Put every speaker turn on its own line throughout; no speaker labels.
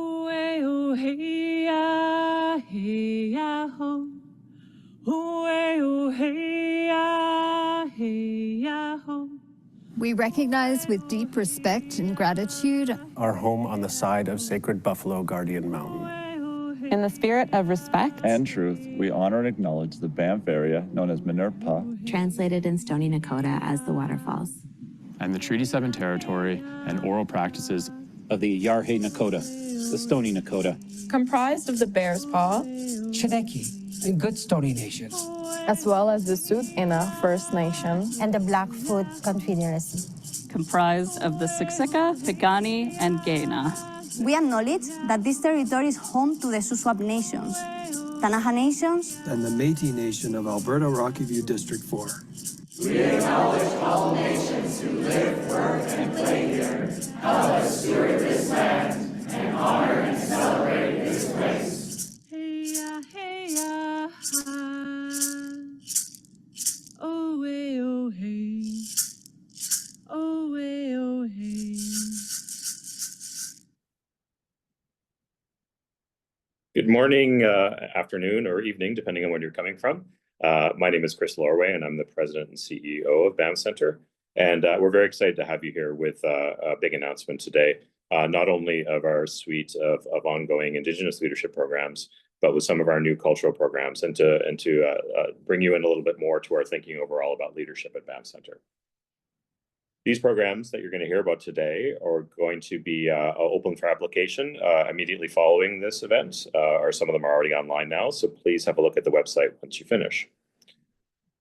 oh, hey, ya, hey, ya, ho. Oh, hey, ya, hey, ya, ho.
We recognize with deep respect and gratitude
our home on the side of sacred Buffalo Guardian Mountain.
In the spirit of respect
and truth, we honor and acknowledge the Banff area known as Minerpa,
translated in Stony Nakota as the waterfalls,
and the Treaty 7 territory and oral practices
of the Yarhe Nakota, the Stony Nakota,
comprised of the Bears Paw,
Chiniki, and Good Stony Nations,
as well as the Tsuut'ina First Nation
and the Blackfoot Confederacy,
comprised of the Siksika, Piikani, and Kainai.
We acknowledge that this territory is home to the Shuswap Nations, Ktunaxa Nations,
and the Métis Nation of Alberta Rocky View District 4.
We acknowledge all nations who live, work, and play here. Help us steward this land and honor and celebrate this place.
Hey-ya, hey-ya, ha. Oh, hey, oh, hey. Oh, hey, oh, hey.
Good morning, afternoon, or evening, depending on when you're coming from. My name is Chris Lorway, and I'm the President and CEO of Banff Centre. And we're very excited to have you here with a big announcement today, not only of our suite of ongoing Indigenous leadership programs, but with some of our new cultural programs, and to bring you in a little bit more to our thinking overall about leadership at Banff Centre. These programs that you're going to hear about today are going to be open for application immediately following this event, or some of them are already online now, so please have a look at the website once you finish.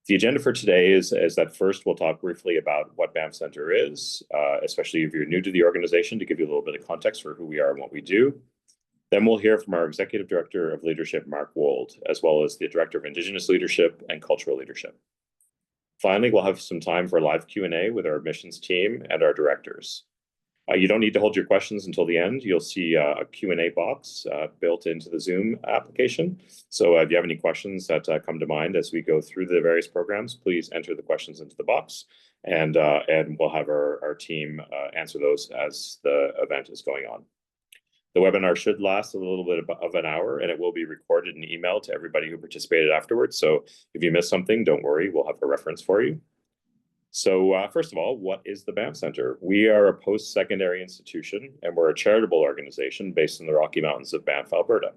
The agenda for today is that first we'll talk briefly about what Banff Centre is, especially if you're new to the organization, to give you a little bit of context for who we are and what we do. Then we'll hear from our Executive Director of Leadership, Mark Wold, as well as the Director of Indigenous Leadership and Cultural Leadership. Finally, we'll have some time for live Q&A with our admissions team and our directors. You don't need to hold your questions until the end. You'll see a Q&A box built into the Zoom application. So if you have any questions that come to mind as we go through the various programs, please enter the questions into the box, and we'll have our team answer those as the event is going on. The webinar should last a little bit of an hour, and it will be recorded and emailed to everybody who participated afterwards. So if you missed something, don't worry, we'll have a reference for you. So first of all, what is the Banff Centre? We are a post-secondary institution, and we're a charitable organization based in the Rocky Mountains of Banff, Alberta.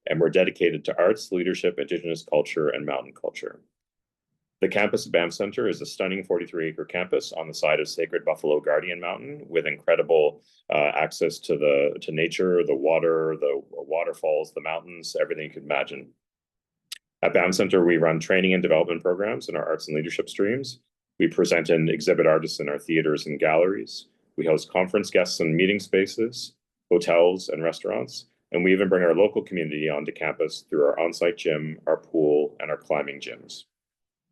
And we're dedicated to arts, leadership, Indigenous culture, and mountain culture. The campus of Banff Centre is a stunning 43-acre campus on the side of sacred Buffalo Guardian Mountain, with incredible access to nature, the water, the waterfalls, the mountains, everything you could imagine. At Banff Centre, we run training and development programs in our arts and leadership streams. We present and exhibit artists in our theaters and galleries. We host conference guests and meeting spaces, hotels and restaurants, and we even bring our local community onto campus through our on-site gym, our pool, and our climbing gyms.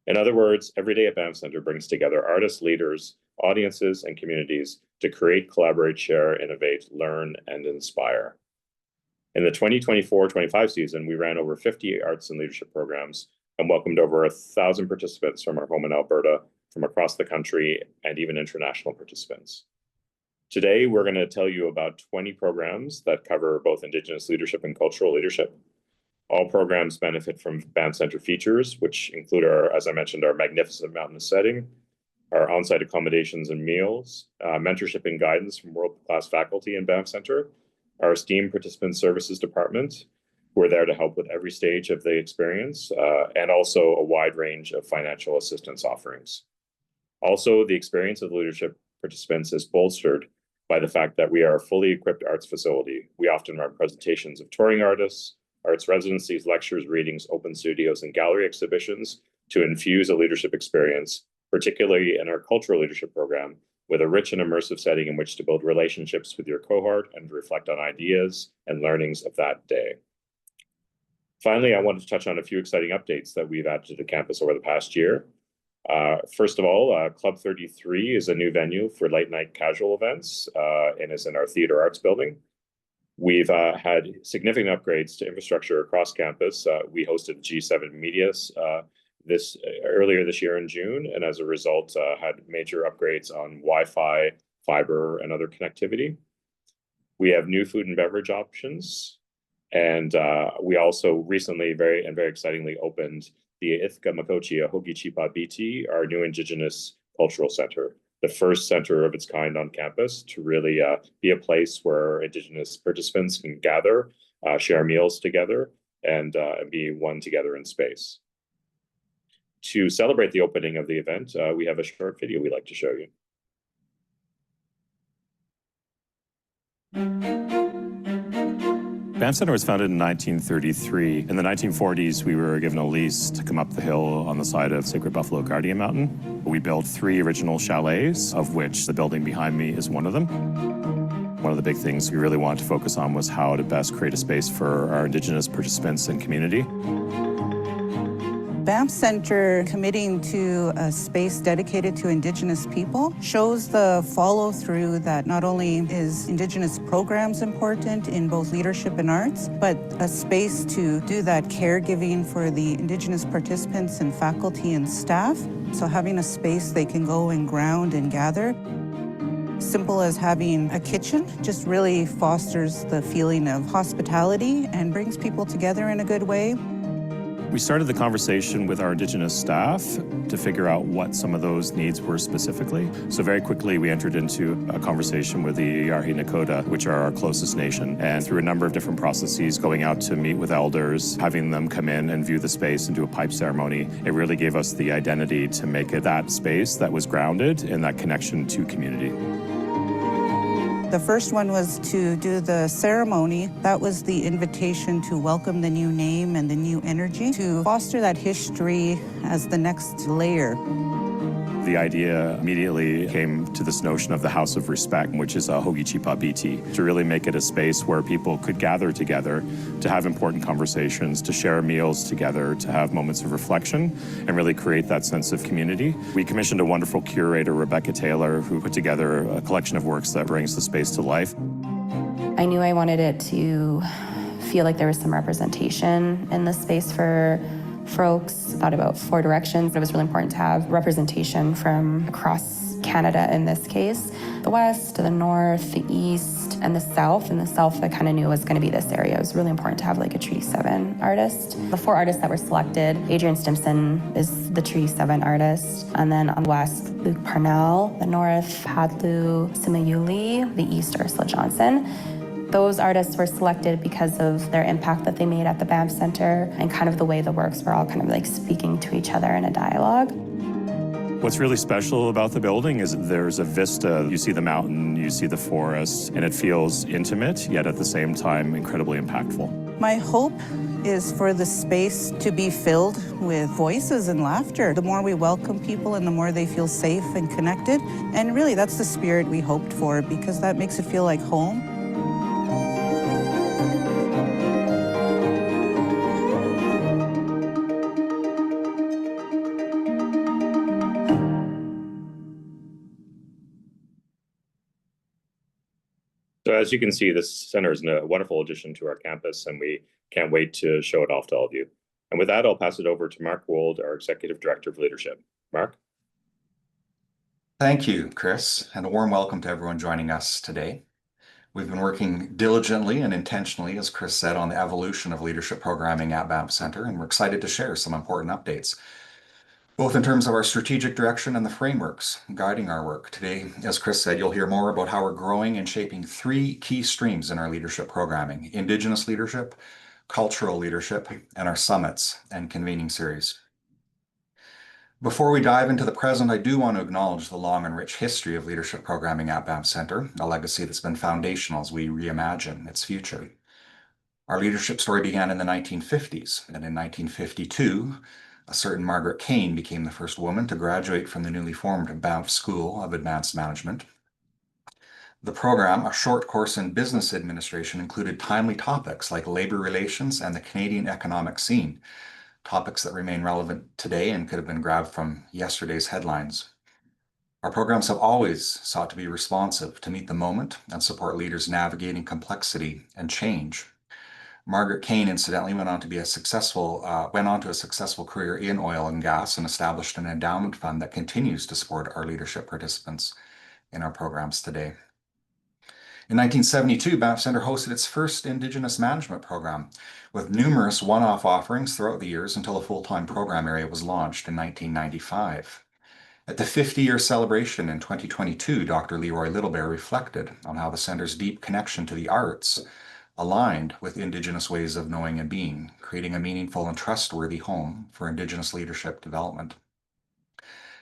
In other words, every day at Banff Centre brings together artists, leaders, audiences, and communities to create, collaborate, share, innovate, learn, and inspire. In the 2024-25 season, we ran over 50 arts and leadership programs and welcomed over 1,000 participants from our home in Alberta, from across the country, and even international participants. Today, we're going to tell you about 20 programs that cover both Indigenous leadership and cultural leadership. All programs benefit from Banff Centre features, which include as I mentioned, our magnificent mountainous setting, our on-site accommodations and meals, mentorship and guidance from world-class faculty in Banff Centre, our esteemed participant services department, who are there to help with every stage of the experience, and also a wide range of financial assistance offerings. Also, the experience of leadership participants is bolstered by the fact that we are a fully equipped arts facility. We often run presentations of touring artists, arts residencies, lectures, readings, open studios, and gallery exhibitions to infuse a leadership experience, particularly in our cultural leadership program, with a rich and immersive setting in which to build relationships with your cohort and reflect on ideas and learnings of that day. Finally, I wanted to touch on a few exciting updates that we've added to the campus over the past year. First of all, Club 33 is a new venue for late night casual events and is in our theater arts building. We've had significant upgrades to infrastructure across campus. We hosted G7 Medias earlier this year in June, and as a result, had major upgrades on Wi-Fi, fiber, and other connectivity. We have new food and beverage options. And we also recently, very excitingly, opened the Ithka Makochi Ahogichipa Biti, our new Indigenous cultural center, the first center of its kind on campus to really be a place where Indigenous participants can gather, share meals together, and be one together in space. To celebrate the opening of the event, we have a short video we'd like to show you.
Banff Centre was founded in 1933. In the 1940s, we were given a lease to come up the hill on the side of Sacred Buffalo Guardian Mountain. We built 3 original chalets, of which the building behind me is one of them. One of the big things we really wanted to focus on was how to best create a space for our Indigenous participants and community.
Banff Centre committing to a space dedicated to Indigenous people shows the follow-through that not only is Indigenous programs important in both leadership and arts, but a space to do that caregiving for the Indigenous participants and faculty and staff. So having a space they can go and ground and gather. Simple as having a kitchen just really fosters the feeling of hospitality and brings people together in a good way.
We started the conversation with our Indigenous staff to figure out what some of those needs were specifically. So very quickly, we entered into a conversation with the Yarhi Nakota, which are our closest nation. And through a number of different processes, going out to meet with elders, having them come in and view the space and do a pipe ceremony, it really gave us the identity to make it that space that was grounded in that connection to community.
The first one was to do the ceremony. That was the invitation to welcome the new name and the new energy, to foster that history as the next layer.
The idea immediately came to this notion of the House of Respect, which is a Hogichipa Biti, to really make it a space where people could gather together, to have important conversations, to share meals together, to have moments of reflection, and really create that sense of community. We commissioned a wonderful curator, Rebecca Taylor, who put together a collection of works that brings the space to life.
I knew I wanted it to feel like there was some representation in the space for folks. Thought about 4 directions. It was really important to have representation from across Canada in this case. The west, the north, the east, and the south. And the south I kind of knew was going to be this area. It was really important to have like a Treaty 7 artist. The 4 artists that were selected, Adrian Stimson is the Treaty 7 artist. And then on the west, Luke Parnell. The north, Hadlu Simayuli. The east, Ursula Johnson. Those artists were selected because of their impact that they made at the Banff Centre and kind of the way the works were all kind of like speaking to each other in a dialogue.
What's really special about the building is there's a vista. You see the mountain, you see the forest, and it feels intimate, yet at the same time incredibly impactful.
My hope is for the space to be filled with voices and laughter. The more we welcome people and the more they feel safe and connected. And really that's the spirit we hoped for, because that makes it feel like home.
So as you can see, this center is a wonderful addition to our campus, and we can't wait to show it off to all of you. And with that, I'll pass it over to Mark Wold, our Executive Director of Leadership. Mark?
Thank you, Chris, and a warm welcome to everyone joining us today. We've been working diligently and intentionally, as Chris said, on the evolution of leadership programming at Banff Centre, and we're excited to share some important updates, both in terms of our strategic direction and the frameworks guiding our work. Today, as Chris said, you'll hear more about how we're growing and shaping 3 key streams in our leadership programming: Indigenous leadership, cultural leadership, and our summits and convening series. Before we dive into the present, I do want to acknowledge the long and rich history of leadership programming at Banff Centre, a legacy that's been foundational as we reimagine its future. Our leadership story began in the 1950s, and in 1952, a certain Margaret Kane became the first woman to graduate from the newly formed Banff School of Advanced Management. The program, a short course in business administration, included timely topics like labor relations and the Canadian economic scene, topics that remain relevant today and could have been grabbed from yesterday's headlines. Our programs have always sought to be responsive, to meet the moment and support leaders navigating complexity and change. Margaret Kane, incidentally, went on to a successful career in oil and gas and established an endowment fund that continues to support our leadership participants in our programs today. In 1972, Banff Centre hosted its first Indigenous management program, with numerous one-off offerings throughout the years until a full-time program area was launched in 1995. At the 50-year celebration in 2022, Dr. Leroy Littlebear reflected on how the Centre's deep connection to the arts aligned with Indigenous ways of knowing and being, creating a meaningful and trustworthy home for Indigenous leadership development.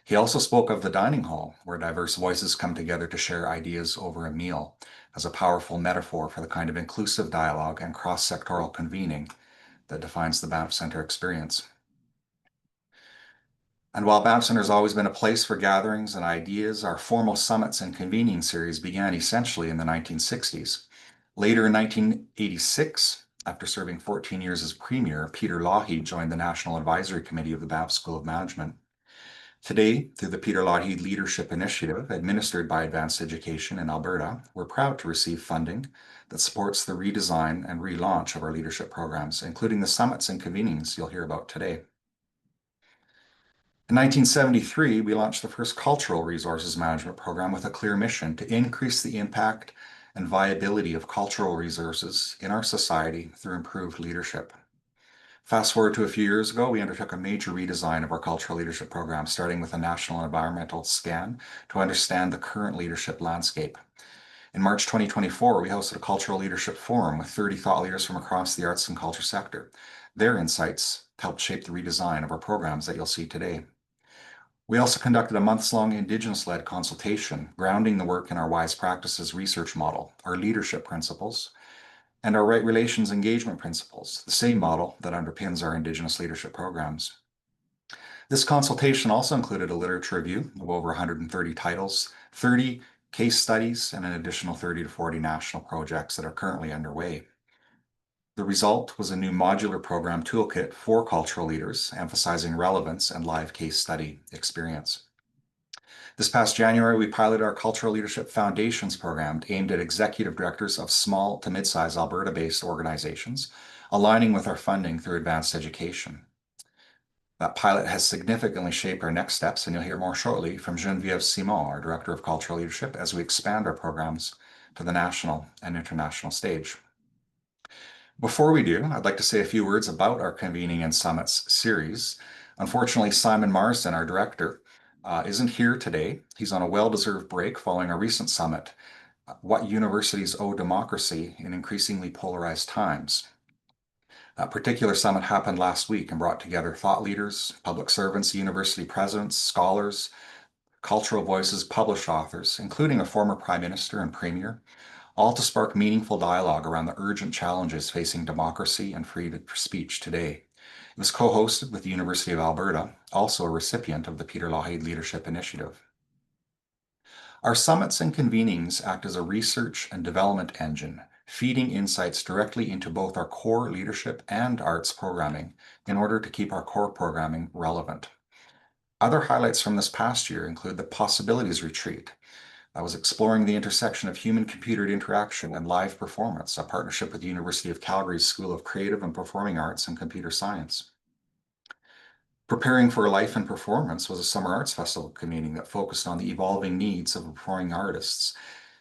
He also spoke of the dining hall, where diverse voices come together to share ideas over a meal, as a powerful metaphor for the kind of inclusive dialogue and cross-sectoral convening that defines the Banff Centre experience. And while Banff Centre has always been a place for gatherings and ideas, our formal summits and convening series began essentially in the 1960s. Later in 1986, after serving 14 years as Premier, Peter Lougheed joined the National Advisory Committee of the Banff School of Management. Today, through the Peter Lougheed Leadership Initiative, administered by Advanced Education in Alberta, we're proud to receive funding that supports the redesign and relaunch of our leadership programs, including the summits and convenings you'll hear about today. In 1973, we launched the first Cultural Resources Management Program with a clear mission to increase the impact and viability of cultural resources in our society through improved leadership. Fast forward to a few years ago, we undertook a major redesign of our cultural leadership program, starting with a national environmental scan to understand the current leadership landscape. In March 2024, we hosted a cultural leadership forum with 30 thought leaders from across the arts and culture sector. Their insights helped shape the redesign of our programs that you'll see today. We also conducted a months-long Indigenous-led consultation, grounding the work in our WISE Practices research model, our leadership principles, and our right relations engagement principles, the same model that underpins our Indigenous leadership programs. This consultation also included a literature review of over 130 titles, 30 case studies, and an additional 30 to 40 national projects that are currently underway. The result was a new modular program toolkit for cultural leaders, emphasizing relevance and live case study experience. This past January, we piloted our Cultural Leadership Foundations program aimed at executive directors of small to mid-size Alberta-based organizations, aligning with our funding through Advanced Education. That pilot has significantly shaped our next steps, and you'll hear more shortly from Geneviève Simon, our Director of Cultural Leadership, as we expand our programs to the national and international stage. Before we do, I'd like to say a few words about our Convening and Summits series. Unfortunately, Simon Marsden, our director, isn't here today. He's on a well-deserved break following a recent summit, What Universities Owe Democracy in Increasingly Polarized Times. That particular summit happened last week and brought together thought leaders, public servants, university presidents, scholars, cultural voices, published authors, including a former prime minister and premier, all to spark meaningful dialogue around the urgent challenges facing democracy and freedom of speech today. It was co-hosted with the University of Alberta, also a recipient of the Peter Lougheed Leadership Initiative. Our summits and convenings act as a research and development engine, feeding insights directly into both our core leadership and arts programming in order to keep our core programming relevant. Other highlights from this past year include the Possibilities Retreat. That was exploring the intersection of human-computer interaction and live performance, a partnership with the University of Calgary's School of Creative and Performing Arts and Computer Science. Preparing for Life and Performance was a summer arts festival convening that focused on the evolving needs of performing artists.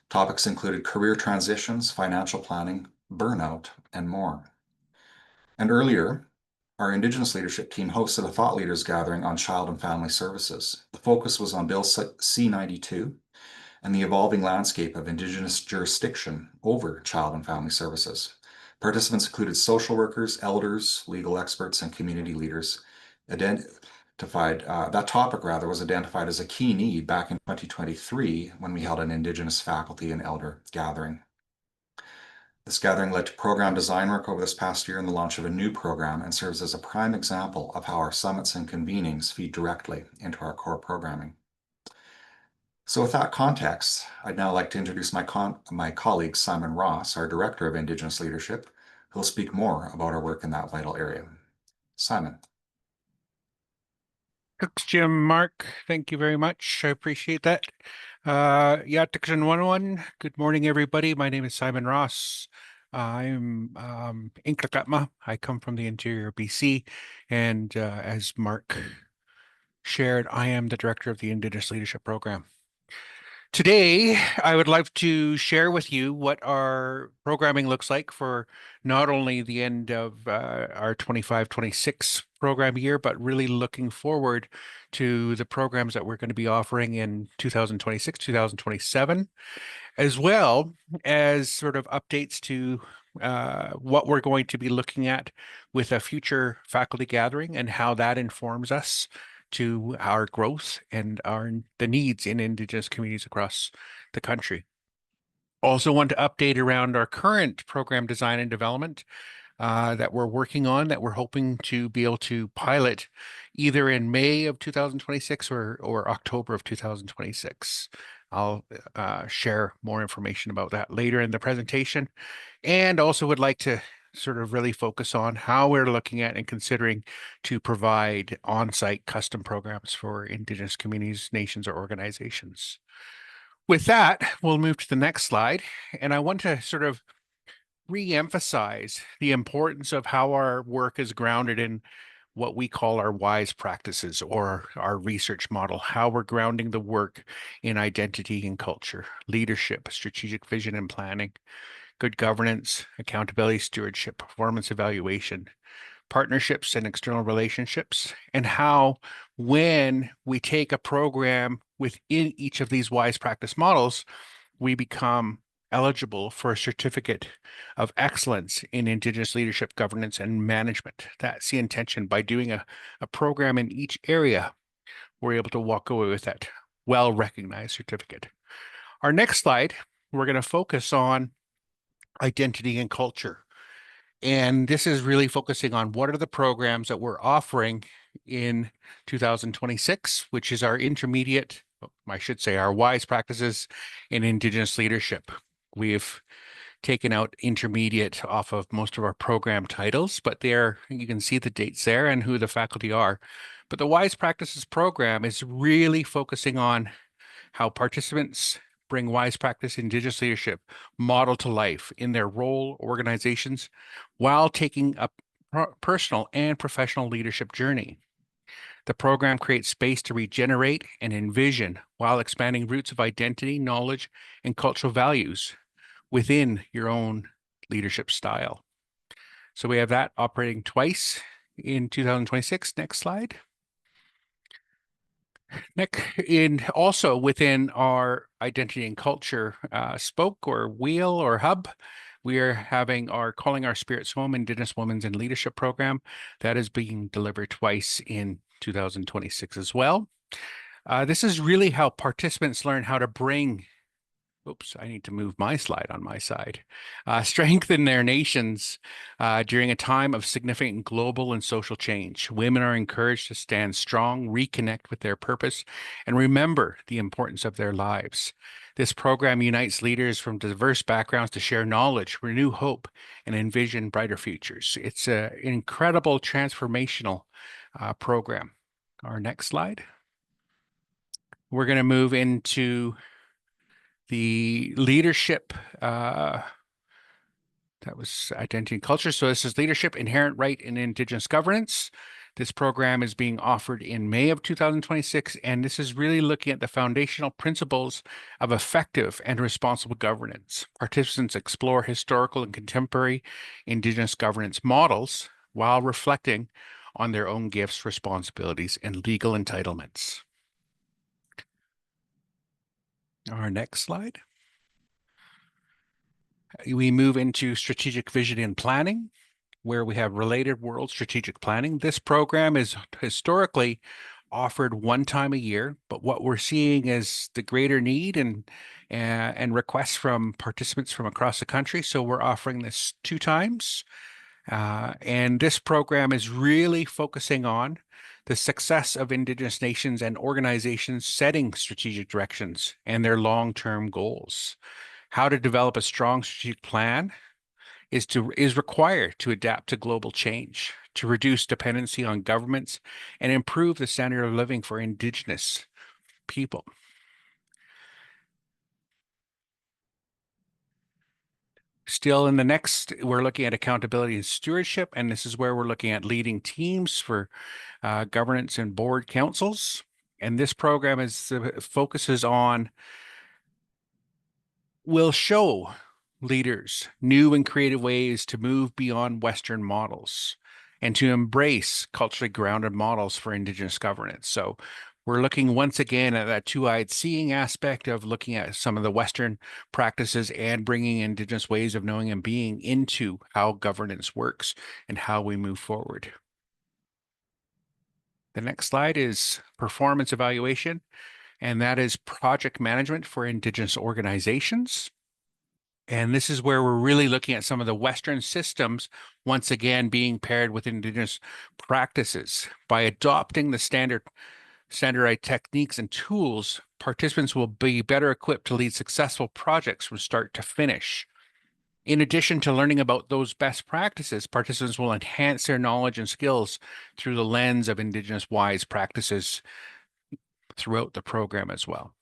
Topics included career transitions, financial planning, burnout, and more. And earlier, our Indigenous leadership team hosted a thought leaders gathering on child and family services. The focus was on Bill C-92 and the evolving landscape of Indigenous jurisdiction over child and family services. Participants included social workers, elders, legal experts, and community leaders. That topic was identified as a key need back in 2023 when we held an Indigenous faculty and elder gathering. This gathering led to program design work over this past year and the launch of a new program, and serves as a prime example of how our summits and convenings feed directly into our core programming. So with that context, I'd now like to introduce my colleague, Simon Ross, our Director of Indigenous Leadership, who will speak more about our work in that vital area. Simon.
Thanks, Jim. Mark, thank you very much. I appreciate that. Good morning, everybody. My name is Simon Ross. I'm Inklakatma. I come from the interior BC, and as Mark shared, I am the director of the Indigenous Leadership Program. Today, I would like to share with you what our programming looks like for not only the end of our 25-26 program year, but really looking forward to the programs that we're going to be offering in 2026, 2027, as well as sort of updates to what we're going to be looking at with a future faculty gathering and how that informs us to our growth and the needs in Indigenous communities across the country. Also want to update around our current program design and development that we're working on, that we're hoping to be able to pilot either in May of 2026 or October of 2026. I'll share more information about that later in the presentation, and also would like to sort of really focus on how we're looking at and considering to provide on-site custom programs for Indigenous communities, nations, or organizations. With that, we'll move to the next slide, and I want to sort of re-emphasize the importance of how our work is grounded in what we call our WISE practices or our research model, how we're grounding the work in identity and culture, leadership, strategic vision and planning, good governance, accountability, stewardship, performance evaluation, partnerships and external relationships, and how when we take a program within each of these WISE practice models, we become eligible for a certificate of excellence in Indigenous leadership, governance, and management. That's the intention. By doing a program in each area, we're able to walk away with that well-recognized certificate. Our next slide, we're going to focus on identity and culture. And this is really focusing on what are the programs that we're offering in 2026, which is our intermediate, I should say, our WISE practices in Indigenous leadership. We've taken out intermediate off of most of our program titles, but there you can see the dates there and who the faculty are. But the WISE practices program is really focusing on how participants bring WISE practice Indigenous leadership model to life in their role organizations while taking a personal and professional leadership journey. The program creates space to regenerate and envision while expanding roots of identity, knowledge, and cultural values within your own leadership style. So we have that operating twice in 2026. Next slide. Also within our identity and culture spoke or wheel or hub, we are having our Calling Our Spirits Home Indigenous Women's in Leadership program that is being delivered twice in 2026 as well. This is really how participants learn how to bring I need to move my slide on my side. Strengthen their nations during a time of significant global and social change. Women are encouraged to stand strong, reconnect with their purpose, and remember the importance of their lives. This program unites leaders from diverse backgrounds to share knowledge, renew hope, and envision brighter futures. It's an incredible transformational program. Our next slide. We're going to move into the leadership, that was identity and culture. So this is leadership, inherent right in Indigenous governance. This program is being offered in May of 2026, and this is really looking at the foundational principles of effective and responsible governance. Participants explore historical and contemporary Indigenous governance models while reflecting on their own gifts, responsibilities, and legal entitlements. Our next slide. We move into strategic vision and planning, where we have related world strategic planning. This program is historically offered one time a year, but what we're seeing is the greater need and requests from participants from across the country. So we're offering this 2 times. And this program is really focusing on the success of Indigenous nations and organizations setting strategic directions and their long-term goals. How to develop a strong strategic plan is required to adapt to global change, to reduce dependency on governments, and improve the standard of living for Indigenous people. Still in the next, we're looking at accountability and stewardship, and this is where we're looking at leading teams for governance and board councils. And this program focuses on will show leaders new and creative ways to move beyond Western models and to embrace culturally grounded models for Indigenous governance. So we're looking once again at that two-eyed seeing aspect of looking at some of the Western practices and bringing Indigenous ways of knowing and being into how governance works and how we move forward. The next slide is performance evaluation, and that is project management for Indigenous organizations. And this is where we're really looking at some of the Western systems, once again, being paired with Indigenous practices. By adopting the standardized techniques and tools, participants will be better equipped to lead successful projects from start to finish. In addition to learning about those best practices, participants will enhance their knowledge and skills through the lens of Indigenous wise practices throughout the program as well.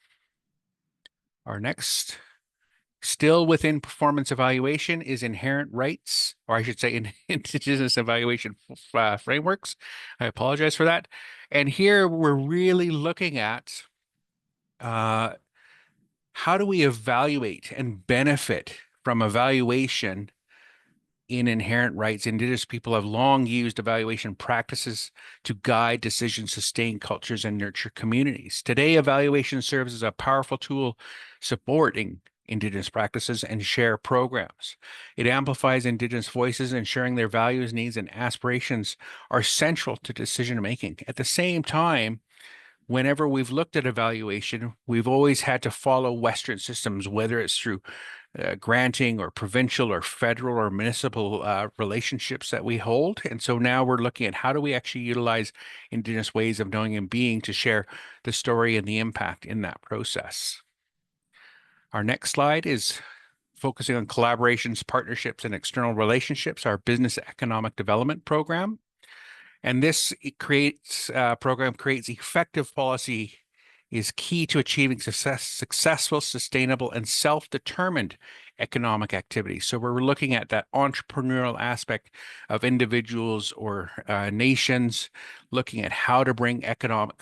Our next, still within performance evaluation, is inherent rights, or I should say Indigenous evaluation frameworks. I apologize for that. And here we're really looking at how do we evaluate and benefit from evaluation in inherent rights. Indigenous people have long used evaluation practices to guide decisions, sustain cultures, and nurture communities. Today, evaluation serves as a powerful tool supporting Indigenous practices and share programs. It amplifies Indigenous voices, ensuring their values, needs, and aspirations are central to decision-making. At the same time, whenever we've looked at evaluation, we've always had to follow Western systems, whether it's through granting or provincial or federal or municipal relationships that we hold. And so now we're looking at how do we actually utilize Indigenous ways of knowing and being to share the story and the impact in that process. Our next slide is focusing on collaborations, partnerships, and external relationships, our business economic development program. And this program creates effective policy is key to achieving successful, sustainable, and self-determined economic activity. So we're looking at that entrepreneurial aspect of individuals or nations, looking at how to bring economic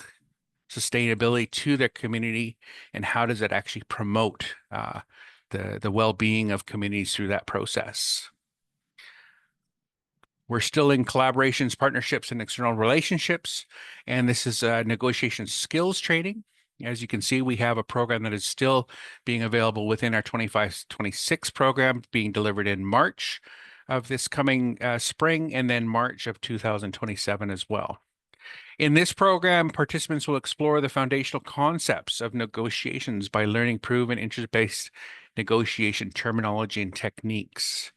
sustainability to their community and how does it actually promote the well-being of communities through that process. We're still in collaborations, partnerships, and external relationships, and this is negotiation skills training. As you can see, we have a program that is still being available within our 25-26 program, being delivered in March of this coming spring, and then March of 2027 as well. In this program, participants will explore the foundational concepts of negotiations by learning proven interest-based negotiation terminology and techniques.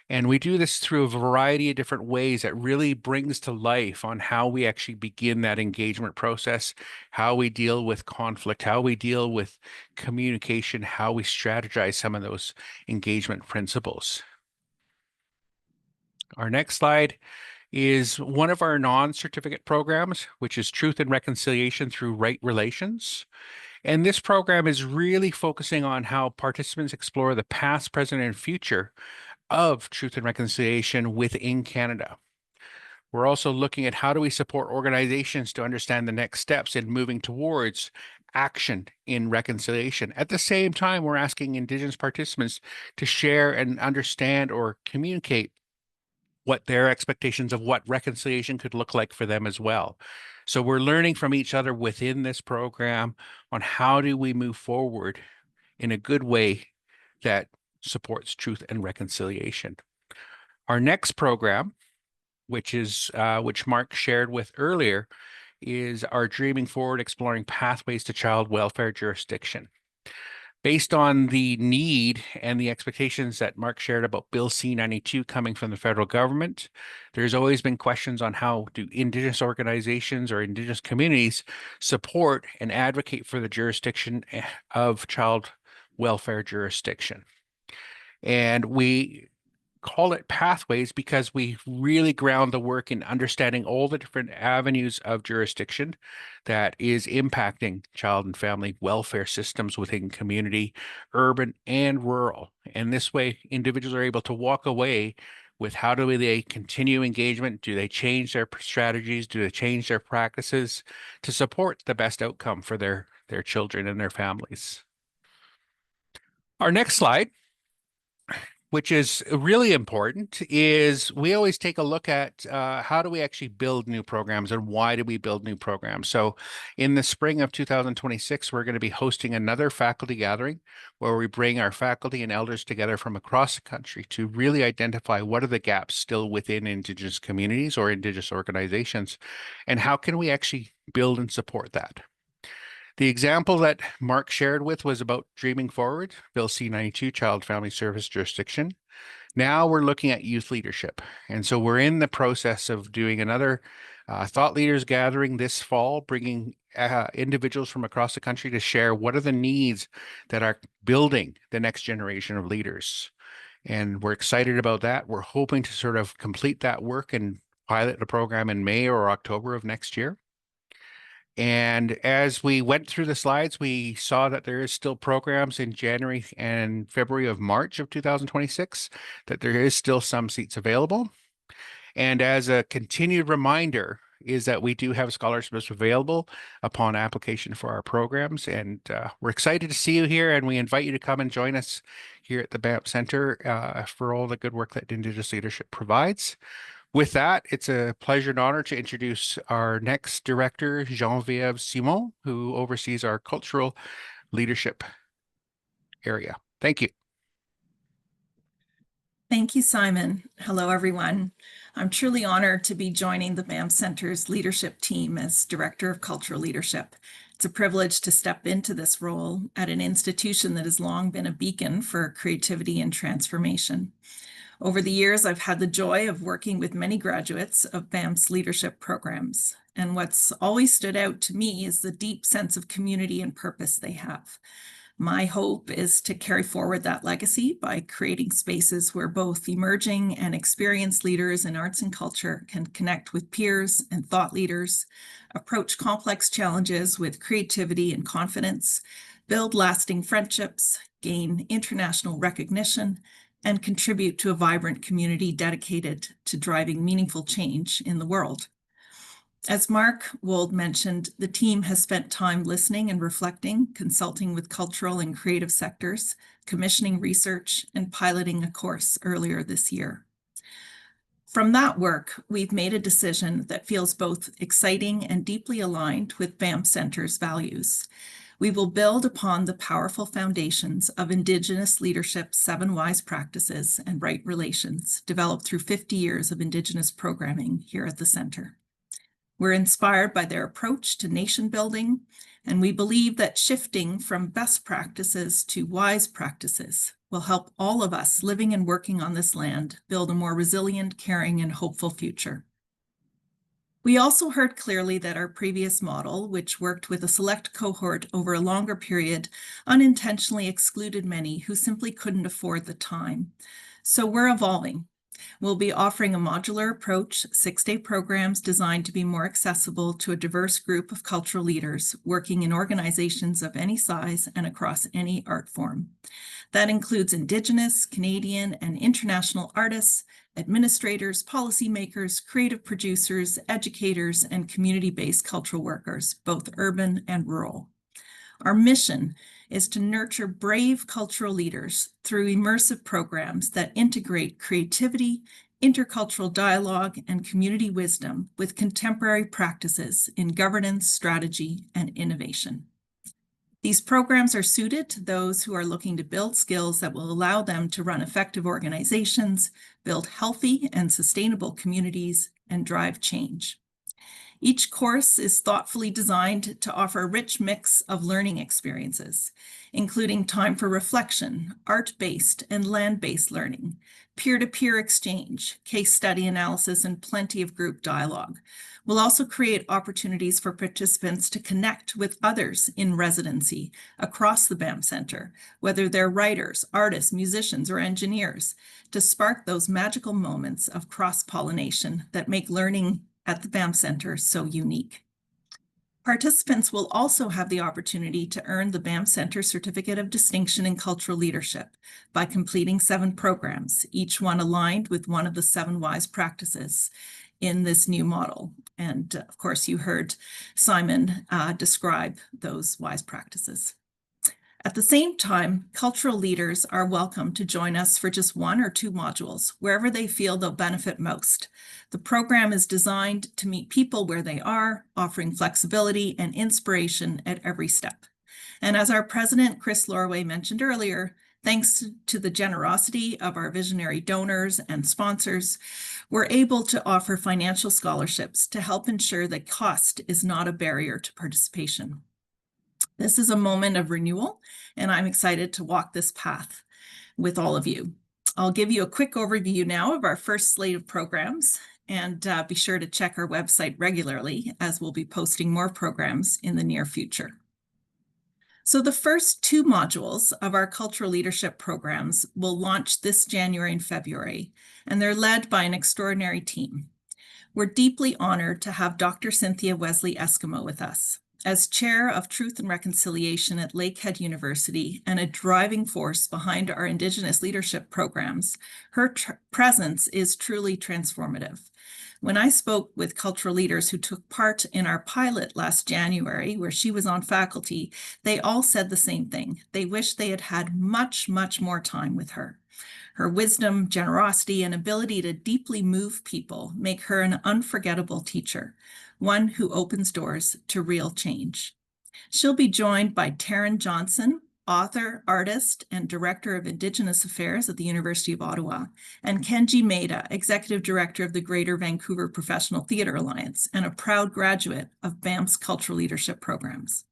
And we do this through a variety of different ways that really brings to life on how we actually begin that engagement process, how we deal with conflict, how we deal with communication, how we strategize some of those engagement principles. Our next slide is one of our non-certificate programs, which is Truth and Reconciliation Through Right Relations. And this program is really focusing on how participants explore the past, present, and future of truth and reconciliation within Canada. We're also looking at how do we support organizations to understand the next steps in moving towards action in reconciliation. At the same time, we're asking Indigenous participants to share and understand or communicate what their expectations of what reconciliation could look like for them as well. So we're learning from each other within this program on how do we move forward in a good way that supports truth and reconciliation. Our next program, which Mark shared with earlier, is our Dreaming Forward, Exploring Pathways to Child Welfare Jurisdiction. Based on the need and the expectations that Mark shared about Bill C-92 coming from the federal government, there's always been questions on how do Indigenous organizations or Indigenous communities support and advocate for the jurisdiction of child welfare jurisdiction. And we call it pathways because we really ground the work in understanding all the different avenues of jurisdiction that is impacting child and family welfare systems within community, urban and rural. And this way, individuals are able to walk away with how do they continue engagement? Do they change their strategies? Do they change their practices to support the best outcome for their children and their families? Our next slide, which is really important, is we always take a look at how do we actually build new programs and why do we build new programs. So in the spring of 2026, we're going to be hosting another faculty gathering where we bring our faculty and elders together from across the country to really identify what are the gaps still within Indigenous communities or Indigenous organizations, and how can we actually build and support that. The example that Mark shared with was about Dreaming Forward, Bill C-92, Child Family Service Jurisdiction. Now we're looking at youth leadership. And so we're in the process of doing another thought leaders gathering this fall, bringing individuals from across the country to share what are the needs that are building the next generation of leaders. And we're excited about that. We're hoping to sort of complete that work and pilot the program in May or October of next year. And as we went through the slides, we saw that there is still programs in January and February of March of 2026, that there is still some seats available. And as a continued reminder is that we do have scholarships available upon application for our programs. And we're excited to see you here, and we invite you to come and join us here at the Banff Centre for all the good work that Indigenous Leadership provides. With that, it's a pleasure and honor to introduce our next director, Geneviève Simon, who oversees our cultural leadership area. Thank you.
Thank you, Simon. Hello, everyone. I'm truly honored to be joining the Banff Centre's leadership team as Director of Cultural Leadership. It's a privilege to step into this role at an institution that has long been a beacon for creativity and transformation. Over the years, I've had the joy of working with many graduates of Banff's leadership programs. And what's always stood out to me is the deep sense of community and purpose they have. My hope is to carry forward that legacy by creating spaces where both emerging and experienced leaders in arts and culture can connect with peers and thought leaders, approach complex challenges with creativity and confidence, build lasting friendships, gain international recognition, and contribute to a vibrant community dedicated to driving meaningful change in the world. As Mark Wold mentioned, the team has spent time listening and reflecting, consulting with cultural and creative sectors, commissioning research, and piloting a course earlier this year. From that work, we've made a decision that feels both exciting and deeply aligned with Banff Centre's values. We will build upon the powerful foundations of Indigenous Leadership's 7 Wise Practices and Right Relations developed through 50 years of Indigenous programming here at the Centre. We're inspired by their approach to nation building, and we believe that shifting from best practices to wise practices will help all of us living and working on this land build a more resilient, caring, and hopeful future. We also heard clearly that our previous model, which worked with a select cohort over a longer period, unintentionally excluded many who simply couldn't afford the time. So we're evolving. We'll be offering a modular approach, 6-day programs designed to be more accessible to a diverse group of cultural leaders working in organizations of any size and across any art form. That includes Indigenous, Canadian, and international artists, administrators, policymakers, creative producers, educators, and community-based cultural workers, both urban and rural. Our mission is to nurture brave cultural leaders through immersive programs that integrate creativity, intercultural dialogue, and community wisdom with contemporary practices in governance, strategy, and innovation. These programs are suited to those who are looking to build skills that will allow them to run effective organizations, build healthy and sustainable communities, and drive change. Each course is thoughtfully designed to offer a rich mix of learning experiences, including time for reflection, art-based and land-based learning, peer-to-peer exchange, case study analysis, and plenty of group dialogue. We'll also create opportunities for participants to connect with others in residency across the Banff Centre, whether they're writers, artists, musicians, or engineers, to spark those magical moments of cross-pollination that make learning at the Banff Centre so unique. Participants will also have the opportunity to earn the Banff Centre Certificate of Distinction in Cultural Leadership by completing 7 programs, each one aligned with one of the 7 Wise Practices in this new model. And of course, you heard Simon describe those wise practices. At the same time, cultural leaders are welcome to join us for just 1 or 2 modules, wherever they feel they'll benefit most. The program is designed to meet people where they are, offering flexibility and inspiration at every step. And as our president, Chris Lorway, mentioned earlier, thanks to the generosity of our visionary donors and sponsors, we're able to offer financial scholarships to help ensure that cost is not a barrier to participation. This is a moment of renewal, and I'm excited to walk this path with all of you. I'll give you a quick overview now of our first slate of programs, and be sure to check our website regularly, as we'll be posting more programs in the near future. So the first 2 modules of our cultural leadership programs will launch this January and February, and they're led by an extraordinary team. We're deeply honored to have Dr. Cynthia Wesley Eskimo with us. As chair of Truth and Reconciliation at Lakehead University and a driving force behind our Indigenous leadership programs, her presence is truly transformative. When I spoke with cultural leaders who took part in our pilot last January, where she was on faculty, they all said the same thing. They wish they had had much, much more time with her. Her wisdom, generosity, and ability to deeply move people make her an unforgettable teacher, one who opens doors to real change. She'll be joined by Taryn Johnson, author, artist, and director of Indigenous Affairs at the University of Ottawa, and Kenji Maeda, executive director of the Greater Vancouver Professional Theatre Alliance and a proud graduate of Banff's cultural leadership programs.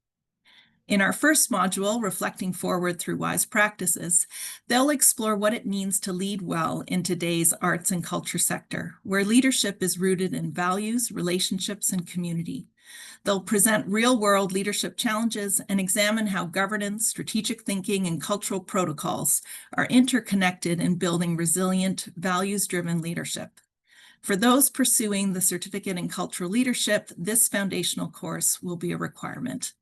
In our first module, Reflecting Forward Through Wise Practices, they'll explore what it means to lead well in today's arts and culture sector, where leadership is rooted in values, relationships, and community. They'll present real-world leadership challenges and examine how governance, strategic thinking, and cultural protocols are interconnected in building resilient, values-driven leadership. For those pursuing the Certificate in Cultural Leadership, this foundational course will be a requirement.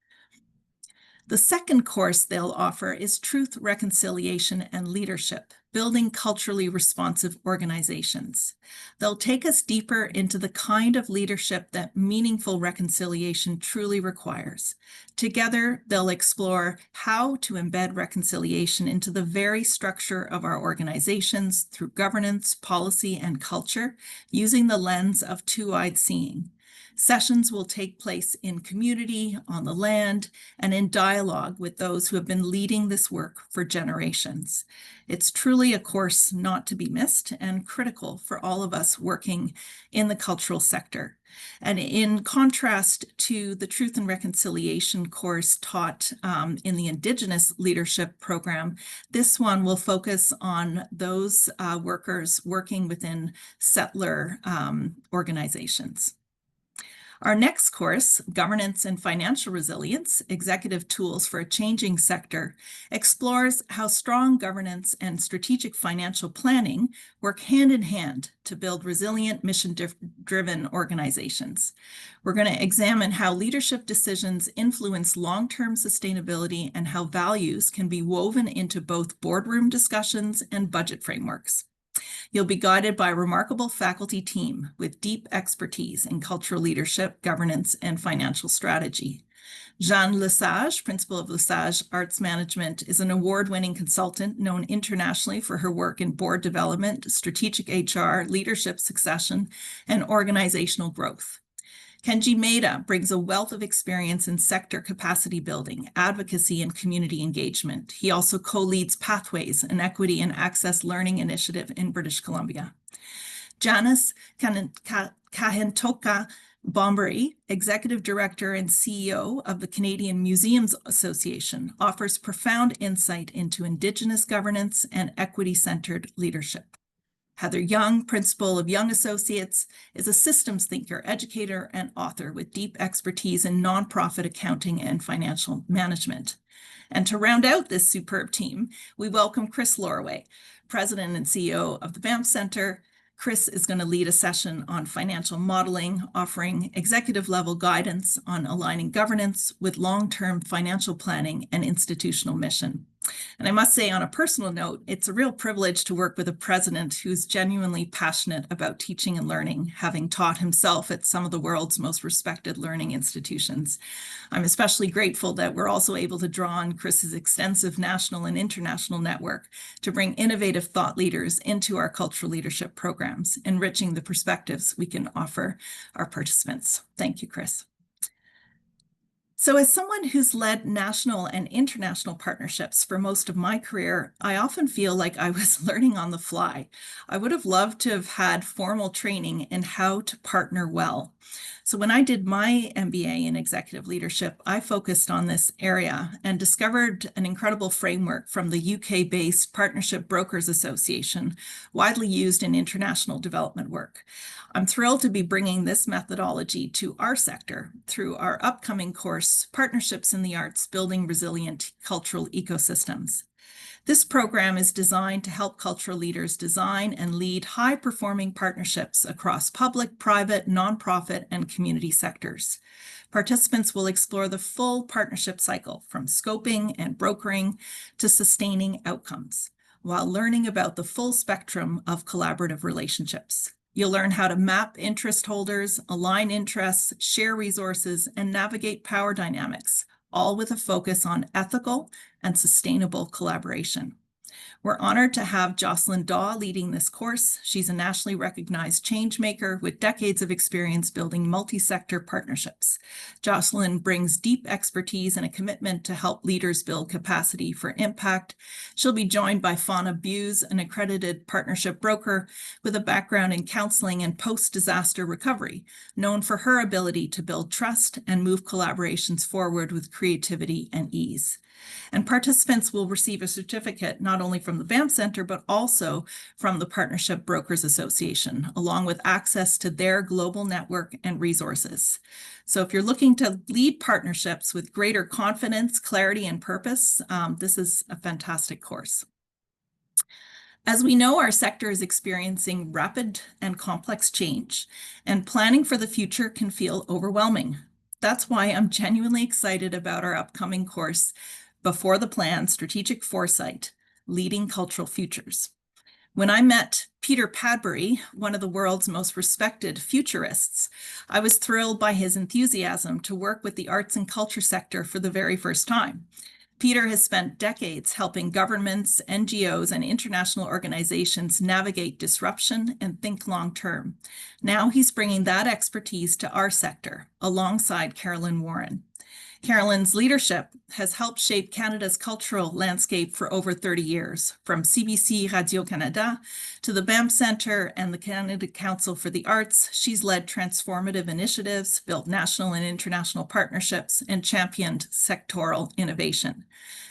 The second course they'll offer is Truth, Reconciliation, and Leadership, Building Culturally Responsive Organizations. They'll take us deeper into the kind of leadership that meaningful reconciliation truly requires. Together, they'll explore how to embed reconciliation into the very structure of our organizations through governance, policy, and culture, using the lens of two-eyed seeing. Sessions will take place in community, on the land, and in dialogue with those who have been leading this work for generations. It's truly a course not to be missed and critical for all of us working in the cultural sector. And in contrast to the Truth and Reconciliation course taught in the Indigenous Leadership program, this one will focus on those workers working within settler organizations. Our next course, Governance and Financial Resilience, Executive Tools for a Changing Sector, explores how strong governance and strategic financial planning work hand in hand to build resilient, mission-driven organizations. We're going to examine how leadership decisions influence long-term sustainability and how values can be woven into both boardroom discussions and budget frameworks. You'll be guided by a remarkable faculty team with deep expertise in cultural leadership, governance, and financial strategy. Jeanne Lesage, principal of Lesage Arts Management, is an award-winning consultant known internationally for her work in board development, strategic HR, leadership succession, and organizational growth. Kenji Maeda brings a wealth of experience in sector capacity building, advocacy, and community engagement. He also co-leads Pathways, an equity and access learning initiative in British Columbia. Janice Kahentoka Bombery, Executive Director and CEO of the Canadian Museums Association, offers profound insight into Indigenous governance and equity-centered leadership. Heather Young, principal of Young Associates, is a systems thinker, educator, and author with deep expertise in nonprofit accounting and financial management. And to round out this superb team, we welcome Chris Lorway, president and CEO of the Banff Centre. Chris is going to lead a session on financial modeling, offering executive-level guidance on aligning governance with long-term financial planning and institutional mission. And I must say, on a personal note, it's a real privilege to work with a president who's genuinely passionate about teaching and learning, having taught himself at some of the world's most respected learning institutions. I'm especially grateful that we're also able to draw on Chris's extensive national and international network to bring innovative thought leaders into our cultural leadership programs, enriching the perspectives we can offer our participants. Thank you, Chris. So as someone who's led national and international partnerships for most of my career, I often feel like I was learning on the fly. I would have loved to have had formal training in how to partner well. So when I did my MBA in executive leadership, I focused on this area and discovered an incredible framework from the UK-based Partnership Brokers Association, widely used in international development work. I'm thrilled to be bringing this methodology to our sector through our upcoming course, Partnerships in the Arts, Building Resilient Cultural Ecosystems. This program is designed to help cultural leaders design and lead high-performing partnerships across public, private, nonprofit, and community sectors. Participants will explore the full partnership cycle, from scoping and brokering to sustaining outcomes, while learning about the full spectrum of collaborative relationships. You'll learn how to map interest holders, align interests, share resources, and navigate power dynamics, all with a focus on ethical and sustainable collaboration. We're honored to have Jocelyn Daw leading this course. She's a nationally recognized change maker with decades of experience building multi-sector partnerships. Jocelyn brings deep expertise and a commitment to help leaders build capacity for impact. She'll be joined by Fauna Buse, an accredited partnership broker with a background in counseling and post-disaster recovery, known for her ability to build trust and move collaborations forward with creativity and ease. And participants will receive a certificate not only from the Banff Centre, but also from the Partnership Brokers Association, along with access to their global network and resources. So if you're looking to lead partnerships with greater confidence, clarity, and purpose, this is a fantastic course. As we know, our sector is experiencing rapid and complex change, and planning for the future can feel overwhelming. That's why I'm genuinely excited about our upcoming course, Before the Plan, Strategic Foresight, Leading Cultural Futures. When I met Peter Padbury, one of the world's most respected futurists, I was thrilled by his enthusiasm to work with the arts and culture sector for the very first time. Peter has spent decades helping governments, NGOs, and international organizations navigate disruption and think long-term. Now he's bringing that expertise to our sector, alongside Carolyn Warren. Carolyn's leadership has helped shape Canada's cultural landscape for over 30 years, from CBC Radio-Canada to the Banff Centre and the Canada Council for the Arts. She's led transformative initiatives, built national and international partnerships, and championed sectoral innovation.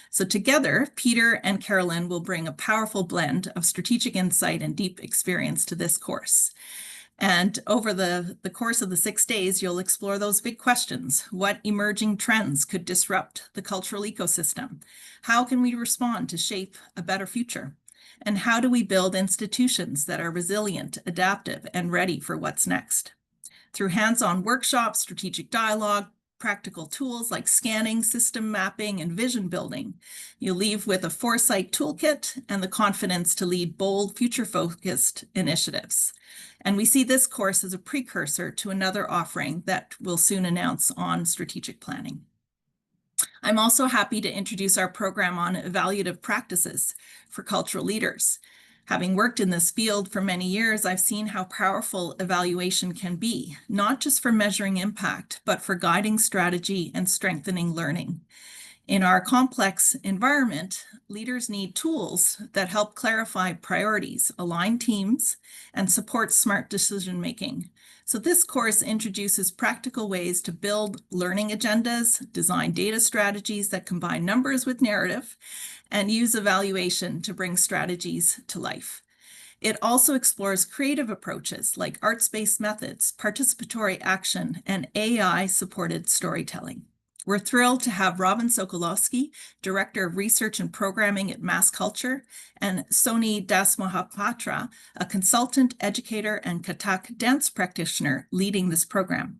So together, Peter and Carolyn will bring a powerful blend of strategic insight and deep experience to this course. And over the course of the 6 days, you'll explore those big questions. What emerging trends could disrupt the cultural ecosystem? How can we respond to shape a better future? And how do we build institutions that are resilient, adaptive, and ready for what's next? Through hands-on workshops, strategic dialogue, practical tools like scanning, system mapping, and vision building, you'll leave with a foresight toolkit and the confidence to lead bold, future-focused initiatives. And we see this course as a precursor to another offering that we'll soon announce on strategic planning. I'm also happy to introduce our program on evaluative practices for cultural leaders. Having worked in this field for many years, I've seen how powerful evaluation can be, not just for measuring impact, but for guiding strategy and strengthening learning. In our complex environment, leaders need tools that help clarify priorities, align teams, and support smart decision-making. So this course introduces practical ways to build learning agendas, design data strategies that combine numbers with narrative, and use evaluation to bring strategies to life. It also explores creative approaches like arts-based methods, participatory action, and AI-supported storytelling. We're thrilled to have Robin Sokolowski, Director of Research and Programming at Mass Culture, and Soni Dasmahapatra, a consultant, educator, and Kathak dance practitioner leading this program.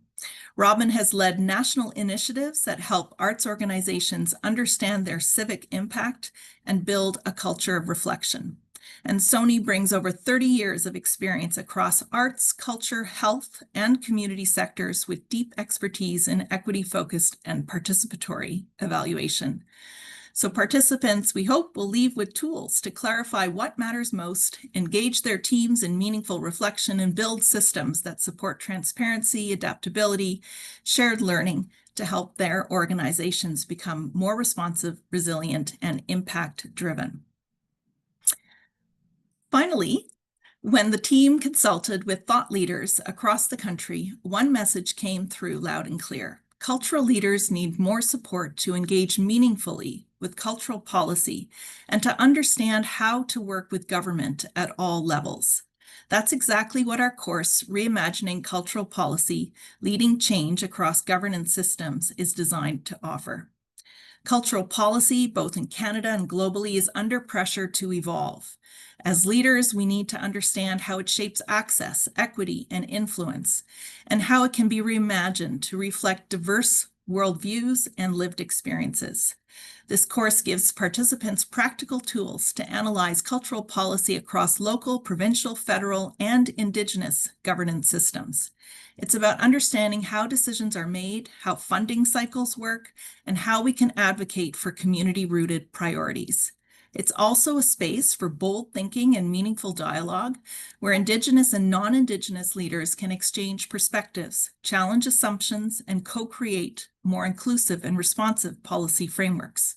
Robin has led national initiatives that help arts organizations understand their civic impact and build a culture of reflection. And Sony brings over 30 years of experience across arts, culture, health, and community sectors with deep expertise in equity-focused and participatory evaluation. So participants, we hope, will leave with tools to clarify what matters most, engage their teams in meaningful reflection, and build systems that support transparency, adaptability, shared learning to help their organizations become more responsive, resilient, and impact-driven. Finally, when the team consulted with thought leaders across the country, one message came through loud and clear. Cultural leaders need more support to engage meaningfully with cultural policy and to understand how to work with government at all levels. That's exactly what our course, Reimagining Cultural Policy, Leading Change Across Governance Systems, is designed to offer. Cultural policy, both in Canada and globally, is under pressure to evolve. As leaders, we need to understand how it shapes access, equity, and influence, and how it can be reimagined to reflect diverse worldviews and lived experiences. This course gives participants practical tools to analyze cultural policy across local, provincial, federal, and Indigenous governance systems. It's about understanding how decisions are made, how funding cycles work, and how we can advocate for community-rooted priorities. It's also a space for bold thinking and meaningful dialogue, where Indigenous and non-Indigenous leaders can exchange perspectives, challenge assumptions, and co-create more inclusive and responsive policy frameworks.